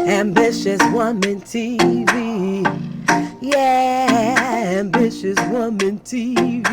Ambitious Woman TV. Yeah, Ambitious Woman TV.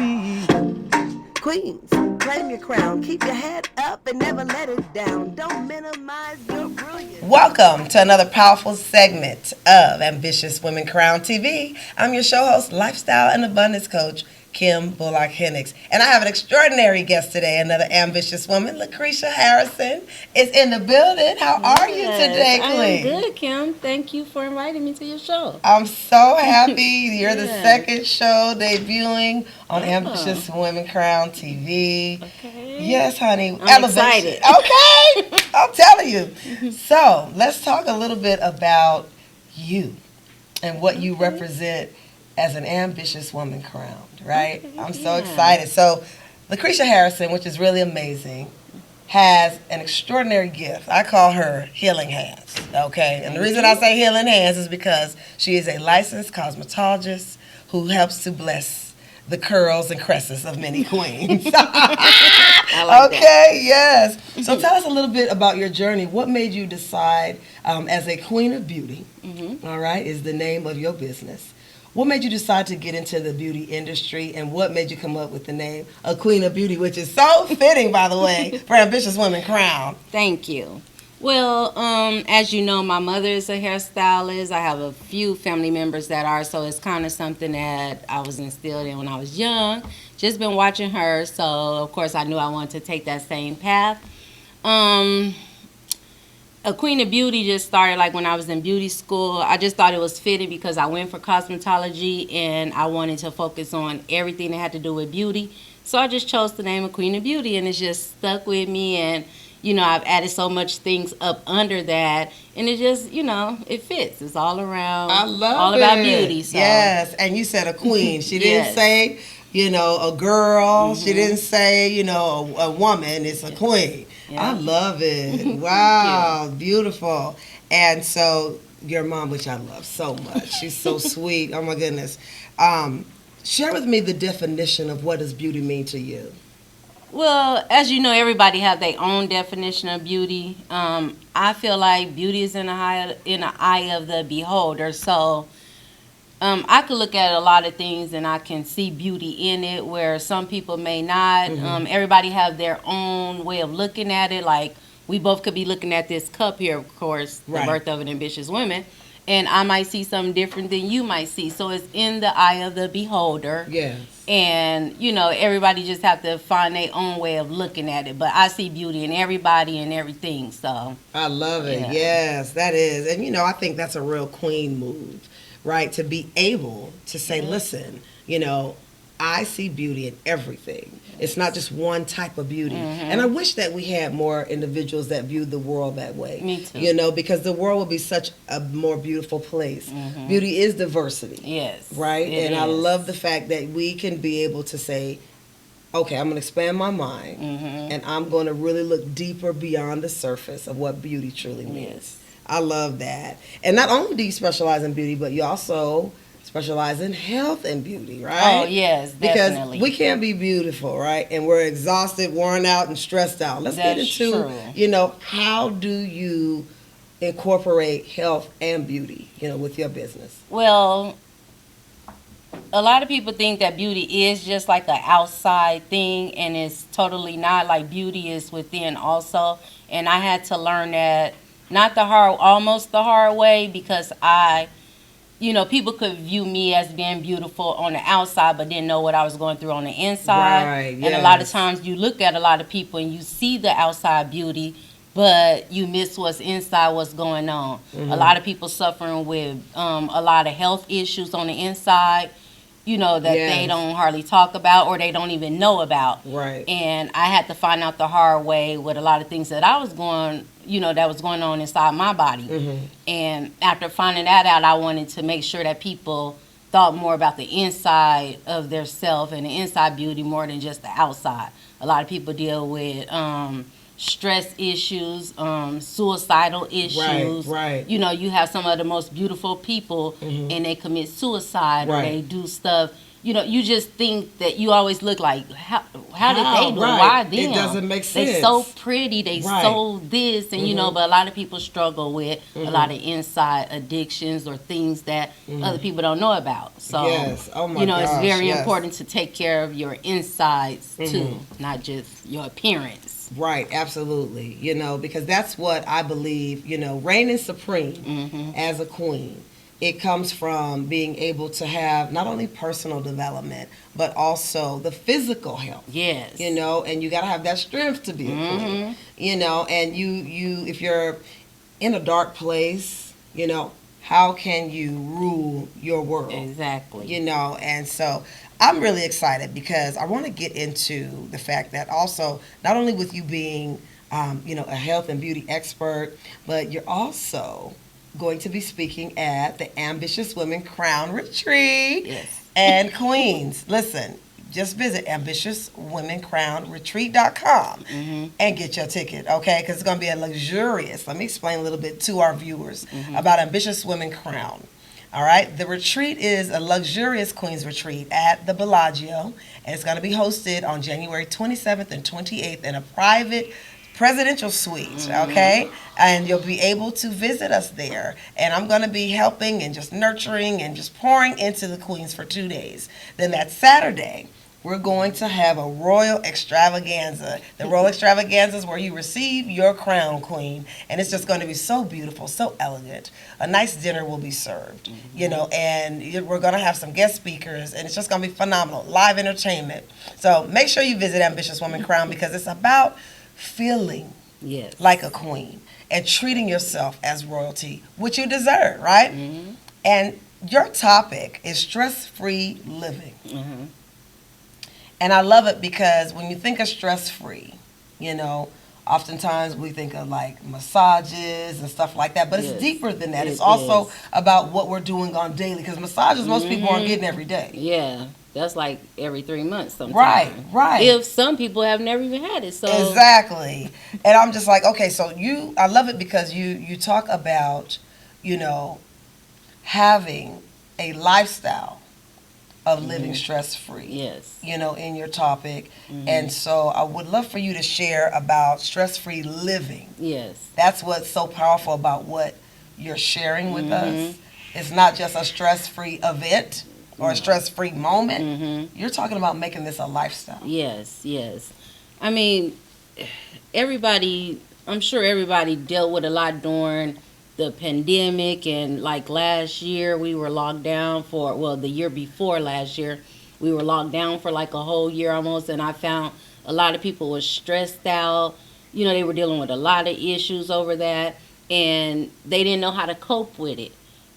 Queens, claim your crown. Keep your head up and never let it down. Don't minimize your brilliance. Welcome to another powerful segment of Ambitious Women Crown TV. I'm your show host, lifestyle and abundance coach, Kim Bullock Hennix. And I have an extraordinary guest today, another ambitious woman, Luchrisha Harrison is in the building. How are you today, Queen? I'm good, Kim. Thank you for inviting me to your show. I'm so happy you're the second show debuting on Ambitious Women Crown TV. Okay. Yes, honey. I'm excited. Okay. I'm telling you. So let's talk a little bit about you and what you represent as an ambitious woman crowned, right? Okay, I'm so excited. So Luchrisha Harrison, which is really amazing, has an extraordinary gift. I call her Healing Hands, okay? And the reason I say Healing Hands is because she is a licensed cosmetologist who helps to bless the curls and cresses of many queens. I like okay, yes. So tell us a little bit about your journey. What made you decide, as a queen of beauty, all right, is the name of your business. What made you decide to get into the beauty industry, and what made you come up with the name A Queen of Beauty, which is so fitting, by the way, for Ambitious Women Crown? Thank you. Well, as you know, my mother is a hairstylist. I have a few family members that are, so it's kind of something that I was instilled in when I was young. Just been watching her, so of course I knew I wanted to take that same path. A Queen of Beauty just started like when I was in beauty school. I just thought it was fitting because I went for cosmetology and I wanted to focus on everything that had to do with beauty. So I just chose the name of Queen of Beauty, and it's just stuck with me. And, you know, I've added so much things up under that, and it just, you know, it fits. It's all around. I love all it. About beauty. So. Yes, and you said a queen. She didn't say, you know, a girl. She didn't say, you know, a woman. It's a queen. Yeah. I love it. Wow, beautiful. And so your mom, which I love so much, she's so sweet. Oh my goodness. Share with me the definition of what does beauty mean to you. Well, as you know, everybody has their own definition of beauty. I feel like beauty is in the eye of the beholder. So I could look at a lot of things and I can see beauty in it where some people may not. Everybody have their own way of looking at it. Like we both could be looking at this cup here, of course, the birth of an ambitious woman. And I might see something different than you might see. So it's in the eye of the beholder. Yes. And, you know, everybody just have to find their own way of looking at it. But I see beauty in everybody and everything, so. I love it. Yeah. Yes, that is. And, you know, I think that's a real queen move, right? To be able to say, listen, you know, I see beauty in everything. It's not just one type of beauty. And I wish that we had more individuals that viewed the world that way. Me too. You know, because the world would be such a more beautiful place. Beauty is diversity. Yes. Right? And I love the fact that we can be able to say, okay, I'm going to expand my mind, and I'm going to really look deeper beyond the surface of what beauty truly means. Yes. I love that. And not only do you specialize in beauty, but you also specialize in health and beauty, right? Oh, yes, definitely. Because we can't be beautiful, right? And we're exhausted, worn out, and stressed out. Let's get into, you know, how do you incorporate health and beauty, you know, with your business? Well, a lot of people think that beauty is just like an outside thing, and it's totally not. Like beauty is within also. And I had to learn that almost the hard way, because you know, people could view me as being beautiful on the outside, but didn't know what I was going through on the inside. Right, and a lot of times you look at a lot of people and you see the outside beauty, but you miss what's inside, what's going on. A lot of people suffering with a lot of health issues on the inside, you know, that they don't hardly talk about or they don't even know about. Right. And I had to find out the hard way with a lot of things that I was that was going on inside my body. And after finding that out, I wanted to make sure that people thought more about the inside of their self and the inside beauty more than just the outside. A lot of people deal with stress issues, suicidal issues. Right. You know, you have some of the most beautiful people and they commit suicide or they do stuff you just think that you always look like, how did they do it? Right. Why them? It doesn't make sense. They so pretty. They Right. so this, and but a lot of people struggle with a lot of inside addictions or things that other people don't know about. So yes. Oh my it's gosh, very yes. important to take care of your insides too, not just your appearance. Right, absolutely. Because that's what I believe, reigning supreme as a queen. It comes from being able to have not only personal development, but also the physical health. Yes. And you got to have that strength to be a queen. And you if you're in a dark place, how can you rule your world? Exactly. And so I'm really excited because I want to get into the fact that also, not only with you being, a health and beauty expert, but you're also going to be speaking at the Ambitious Women Crown Retreat. Yes. And Queens, listen, just visit ambitiouswomencrownretreat.com and get your ticket, okay? Because it's going to be a luxurious, let me explain a little bit to our viewers about Ambitious Women Crown. All right, the retreat is a luxurious Queens retreat at the Bellagio, and it's going to be hosted on January 27th and 28th in a private presidential suite, okay? And you'll be able to visit us there. And I'm going to be helping and just nurturing and just pouring into the queens for 2 days. Then that Saturday, we're going to have a royal extravaganza. The royal extravaganza is where you receive your crown, queen. And it's just going to be so beautiful, so elegant. A nice dinner will be served, and we're going to have some guest speakers. And it's just going to be phenomenal. Live entertainment. So make sure you visit Ambitious Women Crown because it's about feeling like a queen and treating yourself as royalty, which you deserve, right? And your topic is stress-free living. And I love it because when you think of stress-free, oftentimes we think of like massages and stuff like that, but it's deeper than that. It's also about what we're doing on daily, because massages most people aren't getting every day. Yeah. That's like every 3 months sometimes. Right. If some people have never even had it. So exactly. And I'm just like, okay, so I love it because you talk about, having a lifestyle of living stress-free. Yes. In your topic. And so I would love for you to share about stress-free living. Yes. That's what's so powerful about what you're sharing with us. It's not just a stress-free event or a stress-free moment. You're talking about making this a lifestyle. Yes. I mean, I'm sure everybody dealt with a lot during the pandemic, and like last year we were locked down the year before last year, we were locked down for like a whole year almost, and I found a lot of people were stressed out. They were dealing with a lot of issues over that, and they didn't know how to cope with it.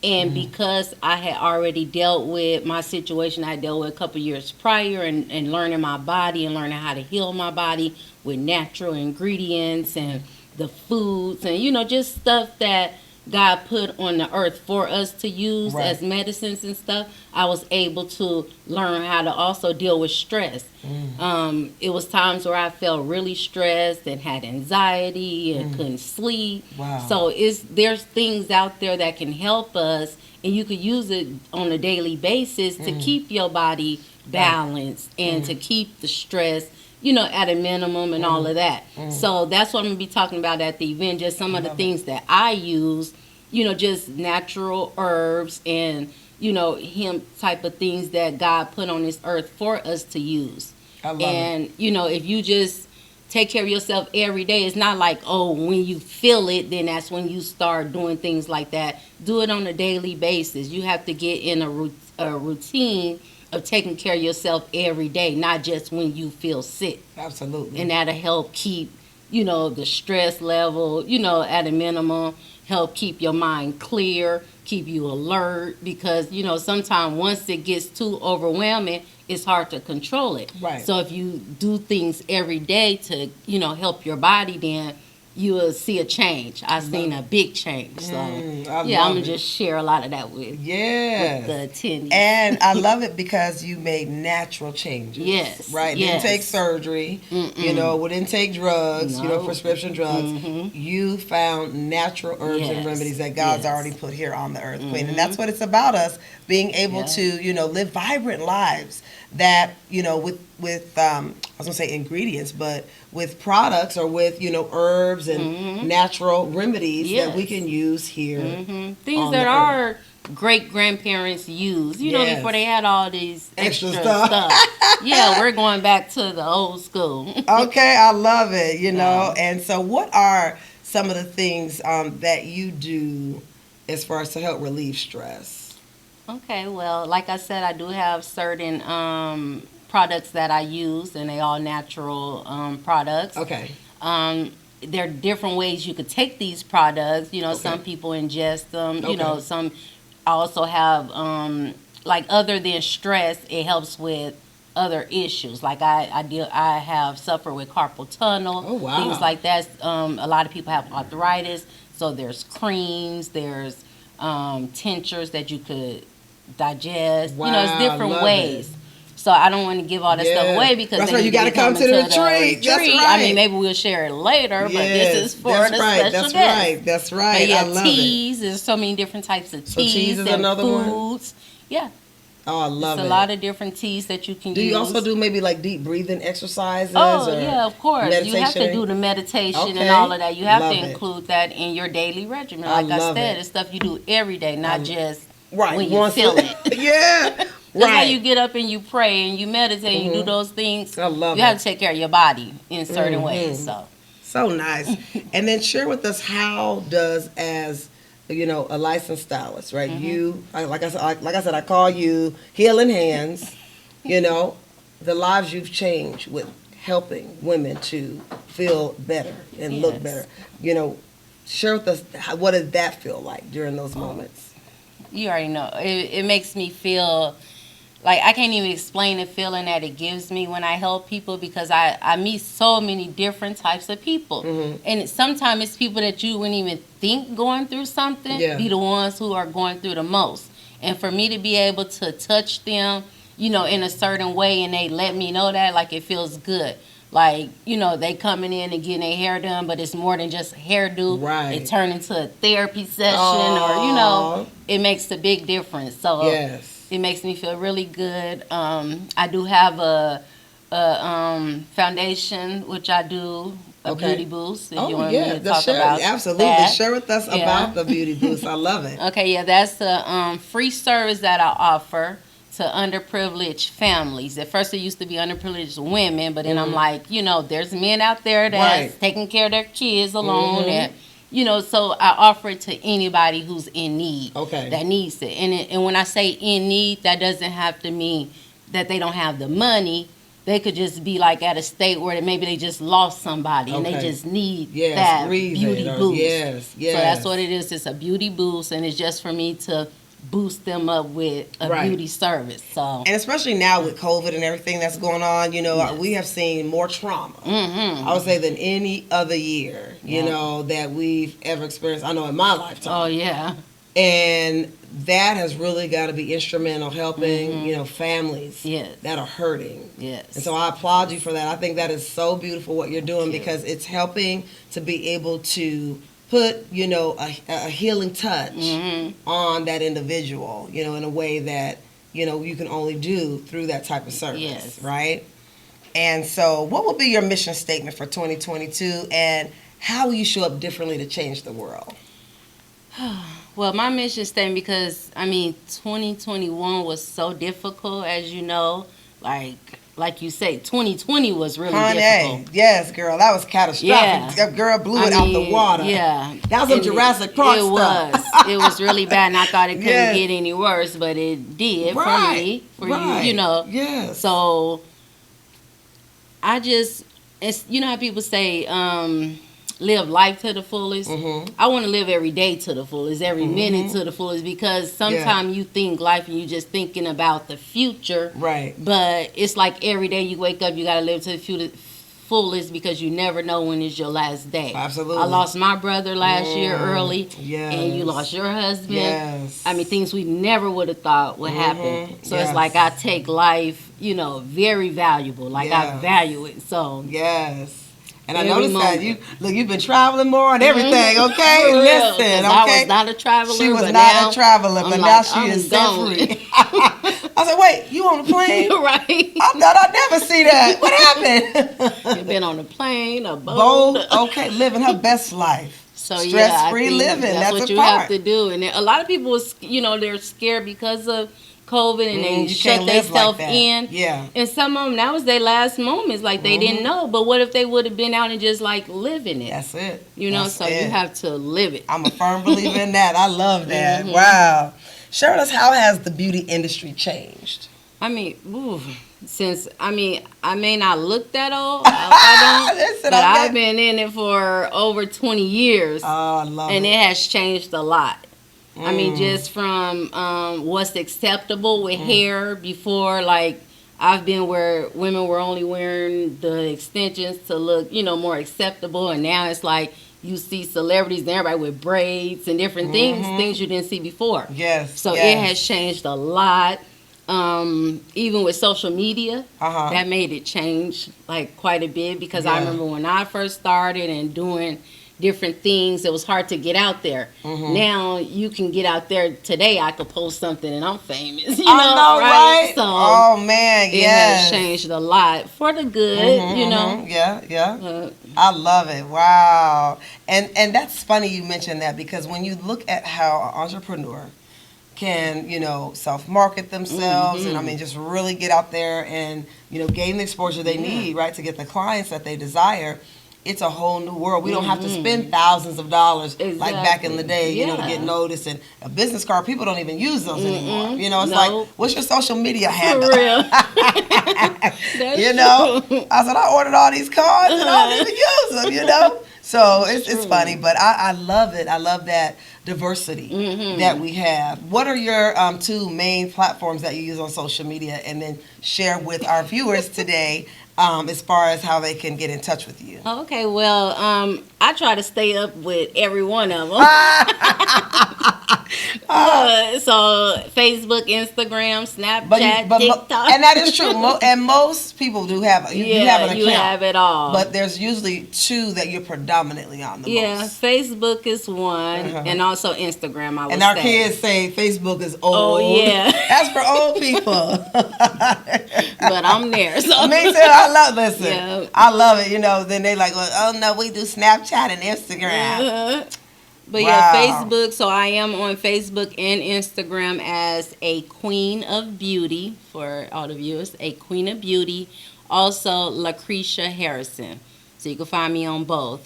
And because I had already dealt with my situation, I dealt with a couple years prior, and learning my body and learning how to heal my body with natural ingredients and the foods and, just stuff that God put on the earth for us to use as medicines and stuff, I was able to learn how to also deal with stress. It was times where I felt really stressed and had anxiety and couldn't sleep. Wow. So there's things out there that can help us, and you could use it on a daily basis to keep your body balanced and to keep the stress at a minimum and all of that. So that's what I'm going to be talking about at the event, just some of the things that I use, just natural herbs and, hemp type of things that God put on this earth for us to use. I love it. If you just take care of yourself every day, it's not like, when you feel it, then that's when you start doing things like that. Do it on a daily basis. You have to get in a routine of taking care of yourself every day, not just when you feel sick. Absolutely. And that'll help keep, the stress level, at a minimum, help keep your mind clear, keep you alert, because, sometimes once it gets too overwhelming, it's hard to control it. Right. So if you do things every day to, help your body, then you will see a change. I've seen a big change. So I'm gonna just share a lot of that with the attendees. And I love it because you made natural changes. Yes. Right? Yes. Didn't take surgery. You know, we didn't take drugs, you know, prescription drugs. You found natural herbs and remedies that God's already put here on the earth, Queen. And that's what it's about, us being able to, you know, live vibrant lives that, you know, with I was gonna say ingredients, but with products or with, you know, herbs and natural remedies that we can use here. Things that our great grandparents used, you know, before they had all these extra stuff. Yeah, we're going back to the old school. Okay, I love it, you know. And so what are some of the things that you do as far as to help relieve stress? Okay, well, like I said, I do have certain products that I use, and they all natural products. Okay. There are different ways you could take these products. You know, some people ingest them. You know, some also have like, other than stress, it helps with other issues. Like I have suffered with carpal tunnel. Oh, wow. Things like that. A lot of people have arthritis, so there's creams, there's tinctures that you could digest. Wow, you know, it's different ways. So I don't want to give all that stuff away, because that's then right. You got to come to the retreat. That's right. I mean, maybe we'll share it later, but this is for the special guest. That's right. But yeah, I love teas. There's so many different types of teas. So cheese is and another foods. one? Yeah. Oh, I love it. It's a lot of different teas that you can use. Do you also do maybe like deep breathing exercises? Oh, yeah, of course. Meditation? You have to do the meditation and all of that. You have to include that in your daily regimen. Like I said, it's stuff you do every day, not just when you feel it. Yeah. That's how you get up and you pray and you meditate and you do those things. I love You have to take care of your body in certain ways. So nice. And then share with us, how does, as you know, a licensed stylist, right? You, like I said, I call you Healing Hands. You know, the lives you've changed with helping women to feel better and look better. You know, share with us, what did that feel like during those moments? You already know. It makes me feel like I can't even explain the feeling that it gives me when I help people, because I meet so many different types of people. And sometimes it's people that you wouldn't even think going through something, be the ones who are going through the most. And for me to be able to touch them, you know, in a certain way, and they let me know that, like, it feels good. Like, you know, they coming in and getting their hair done, but it's more than just a hairdo. Right. It turned into a therapy session, or, you know, it makes a big difference. So it makes me feel really good. I do have a foundation, which I do, a beauty boost. If you want me to talk about absolutely. that. Share with us about the beauty boost. I love it. Okay, that's a free service that I offer to underprivileged families. At first it used to be underprivileged women, but then I'm like, you know, there's men out there that's taking care of their kids alone, and you know, so I offer it to anybody who's in need, that needs it. And when I say in need, that doesn't have to mean that they don't have the money. They could just be like at a state where maybe they just lost somebody and they just need that beauty boost. So that's what it is. It's a beauty boost, and it's just for me to boost them up with a beauty service. So, and especially now with COVID and everything that's going on, you know, we have seen more trauma, I would say, than any other year, you know, that we've ever experienced. I know in my lifetime. Oh, yeah. And that has really got to be instrumental helping, you know, families that are hurting. Yes. And so I applaud you for that. I think that is so beautiful what you're doing, because it's helping to be able to put, you know, a healing touch on that individual, you know, in a way that, you know, you can only do through that type of service, right? And so what will be your mission statement for 2022, and how will you show up differently to change the world? Well, my mission statement, because, I mean, 2021 was so difficult, as you know, like you say, 2020 was really difficult. Yes, girl, that was catastrophic. That girl blew it out the water. Yeah. That was some Jurassic Park stuff. It was really bad, and I thought it couldn't get any worse, but it did for me, for you, you know. Yes. So, I just, it's, you know how people say, live life to the fullest. I want to live every day to the fullest, every minute to the fullest, because sometimes you think life and you just thinking about the future. Right. But it's like every day you wake up, you got to live to the fullest because you never know when is your last day. Absolutely. I lost my brother last year early. Yes. And you lost your husband. Yes. I mean, things we never would have thought would happen. So Yes. it's like I take life, very valuable. Like I value it. So yes. And I every noticed moment. that you've been traveling more and everything, okay? For real, Listen, okay? I was not a traveler. She was but not now a traveler, but I'm now like, she I'm is set gone. free. I said, wait, you on the plane? Right. I thought I'd never see that. What happened? You've been on a plane, a boat. Okay, living her best life. So stress-free living. That's what a you part. have to do. And a lot of people, they're scared because of COVID and they shut themselves in. Yeah. And some of them, that was their last moments. Like they didn't know. But what if they would have been out and just like living it? That's it. You have to live it. I'm a firm believer in that. I love that. Wow. Share with us, how has the beauty industry changed? I mean, I may not look that old. I don't. Listen, but I've been in it for over 20 years. Oh, I love it. And it has changed a lot. I mean, just from what's acceptable with hair before, like, I've been where women were only wearing the extensions to look, more acceptable. And now it's like you see celebrities and everybody with braids and different things you didn't see before. Yes. So it has changed a lot. Even with social media, that made it change like quite a bit because I remember when I first started and doing different things, it was hard to get out there. Now you can get out there. Today I could post something and I'm famous. You know, right? So oh man, it has changed a lot for the good. Yeah. I love it. Wow. And that's funny you mentioned that because when you look at how an entrepreneur can, self-market themselves and just really get out there and, gain the exposure they need, right, to get the clients that they desire. It's a whole new world. We don't have to spend thousands of dollars like back in the day, to get noticed. And a business card, people don't even use those anymore. It's like, what's your social media handle? For real. I said, I ordered all these cards and I don't even use them, So it's funny, but I love it. I love that diversity that we have. What are your two main platforms that you use on social media? And then share with our viewers today as far as how they can get in touch with you. Okay, well, I try to stay up with every one of them. So Facebook, Instagram, Snapchat, TikTok. And that is true. And most people do have you have an account. You have it all. But there's usually two that you're predominantly on the most. Yeah, Facebook is one, and also Instagram, I would say. And our kids say Facebook is old. Oh, yeah. That's for old people. But I'm there. So. Me too. I love it. Then they like, oh, no, we do Snapchat and Instagram. But Facebook, so I am on Facebook and Instagram as a Queen of Beauty, for all the viewers, a Queen of Beauty. Also, Luchrisha Harrison. So you can find me on both.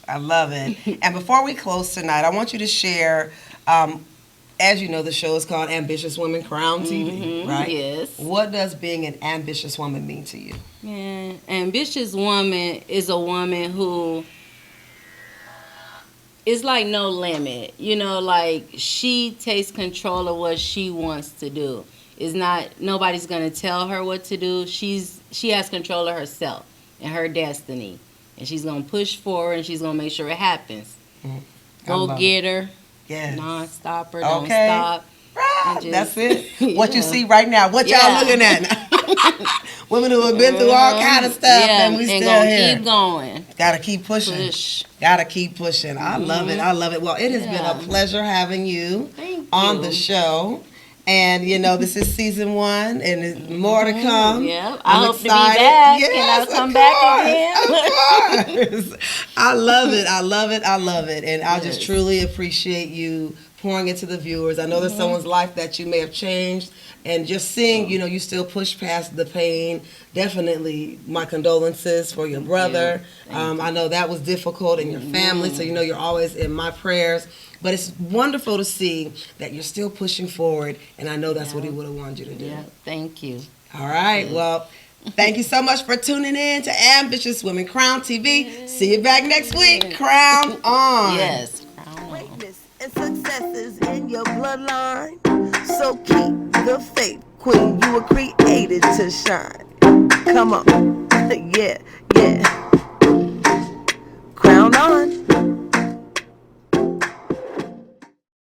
I love it. And before we close tonight, I want you to share, as you know, the show is called Ambitious Women Crown TV, right? Yes. What does being an ambitious woman mean to you? Man, ambitious woman is a woman who... it's like no limit, like she takes control of what she wants to do. It's not, nobody's going to tell her what to do. She has control of herself and her destiny. And she's going to push forward and she's going to make sure it happens. Go get her. Yes. Non-stopper, don't stop. Right. That's it. What you see right now. What y'all looking at? Women who have been through all kind of stuff and we still here. Keep going. Gotta keep pushing. Gotta keep pushing. I love it. I love it. Well, it has been a pleasure having you on the show. And, this is season 1 and there's more to come. Yeah, I hope excited. To be back. Yes, and I'll come back again. Of course. I love it. I love it. I love it. And I just truly appreciate you pouring into the viewers. I know there's someone's life that you may have changed. And just seeing, you still push past the pain. Definitely my condolences for your brother. I know that was difficult in your family. So, you're always in my prayers. But it's wonderful to see that you're still pushing forward, and I know that's what he would have wanted you to do. Yeah, thank you. All right, well, thank you so much for tuning in to Ambitious Women Crown TV. See you back next week. Crown on. Yes, crown on. Greatness and successes in your bloodline, so keep the faith, queen. You were created to shine. Come on. Yeah, yeah. Crown on.